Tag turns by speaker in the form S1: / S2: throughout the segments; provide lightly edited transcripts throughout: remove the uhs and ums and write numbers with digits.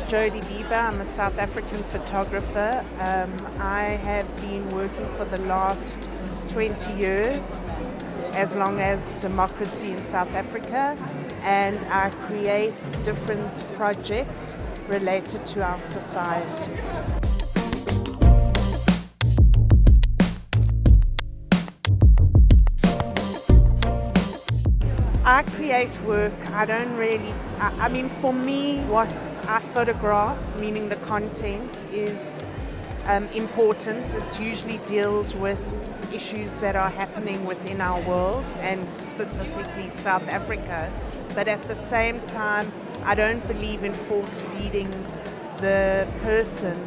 S1: Jodi Bieber. I'm a South African photographer. I have been working for the last 20 years, as long as democracy in South Africa, and I create different projects related to our society. I create work. I mean, for me, what I photograph, meaning the content, is important. It usually deals with issues that are happening within our world and specifically South Africa. But at the same time, I don't believe in force feeding the person.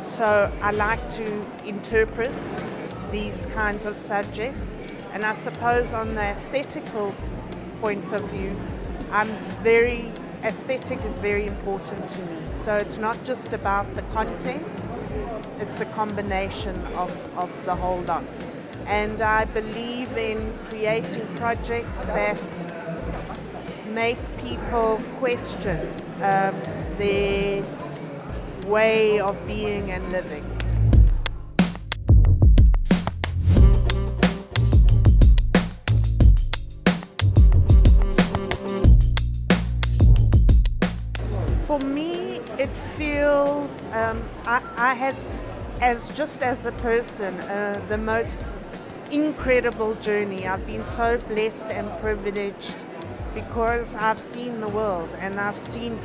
S1: So I like to interpret these kinds of subjects. And I suppose on the aesthetical point of view, aesthetic is very important to me. So it's not just about the content, it's a combination of the whole lot. And I believe in creating projects that make people question their way of being and living. For me, it feels, I had, as a person, the most incredible journey. I've been so blessed and privileged because I've seen the world and I've seen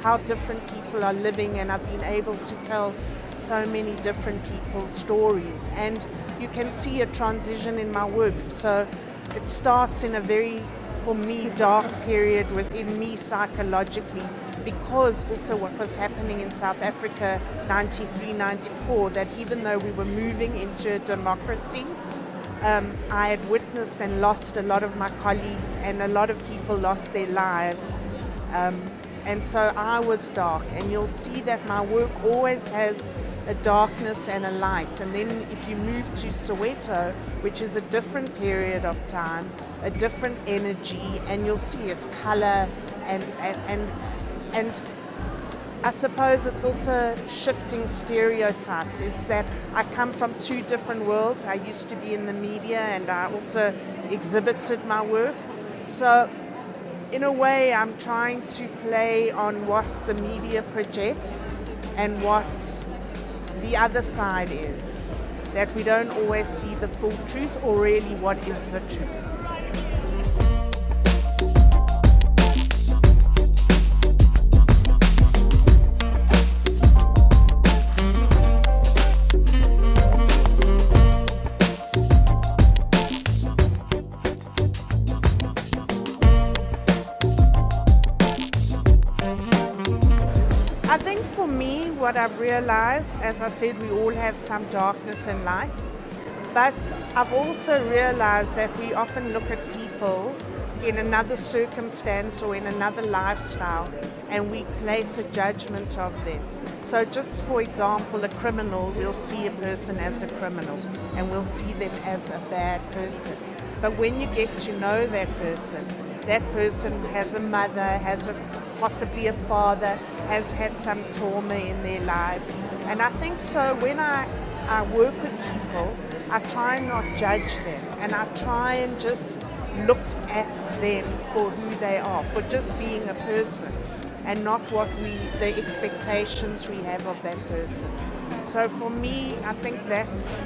S1: how different people are living, and I've been able to tell so many different people's stories. And you can see a transition in my work. So it starts in a very, for me, dark period within me psychologically, because also what was happening in South Africa 93, 94, that even though we were moving into a democracy, I had witnessed and lost a lot of my colleagues, and a lot of people lost their lives. And so I was dark, and you'll see that my work always has a darkness and a light. And then if you move to Soweto, which is a different period of time, a different energy, and you'll see its color and I suppose it's also shifting stereotypes, is that I come from two different worlds. I used to be in the media and I also exhibited my work. So in a way, I'm trying to play on what the media projects and what the other side is, that we don't always see the full truth, or really what is the truth. I think for me, what I've realized, as I said, we all have some darkness and light, but I've also realized that we often look at people in another circumstance or in another lifestyle, and we place a judgment of them. So just for example, a criminal, we'll see a person as a criminal and we'll see them as a bad person. But when you get to know that person has a mother, has possibly a father, has had some trauma in their lives. And I think so when I work with people, I try and not judge them, and I try and just look at them for who they are, for just being a person, and not the expectations we have of that person. So for me, I think that's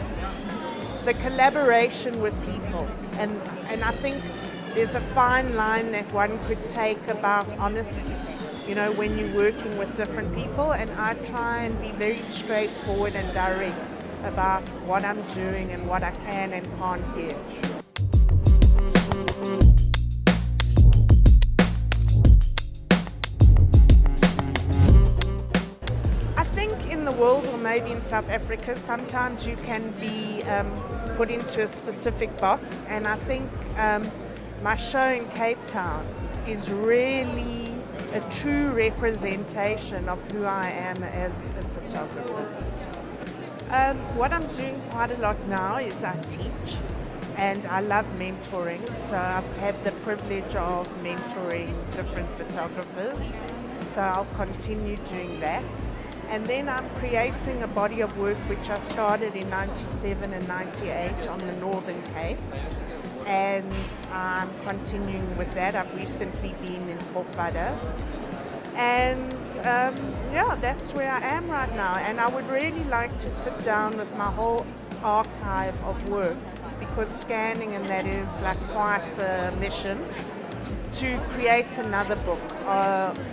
S1: the collaboration with people. And I think there's a fine line that one could take about honesty, when you're working with different people, and I try and be very straightforward and direct about what I'm doing and what I can and can't give. I think in the world, or maybe in South Africa, sometimes you can be put into a specific box, and I think my show in Cape Town is really a true representation of who I am as a photographer. What I'm doing quite a lot now is I teach, and I love mentoring. So I've had the privilege of mentoring different photographers. so I'll continue doing that. And then I'm creating a body of work which I started in 97 and 98 on the Northern Cape. And I'm continuing with that. I've recently been in Bofada. And yeah, that's where I am right now. And I would really like to sit down with my whole archive of work, because scanning and that is like quite a mission, to create another book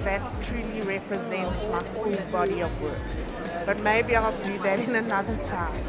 S1: that truly represents my full body of work. But maybe I'll do that in another time.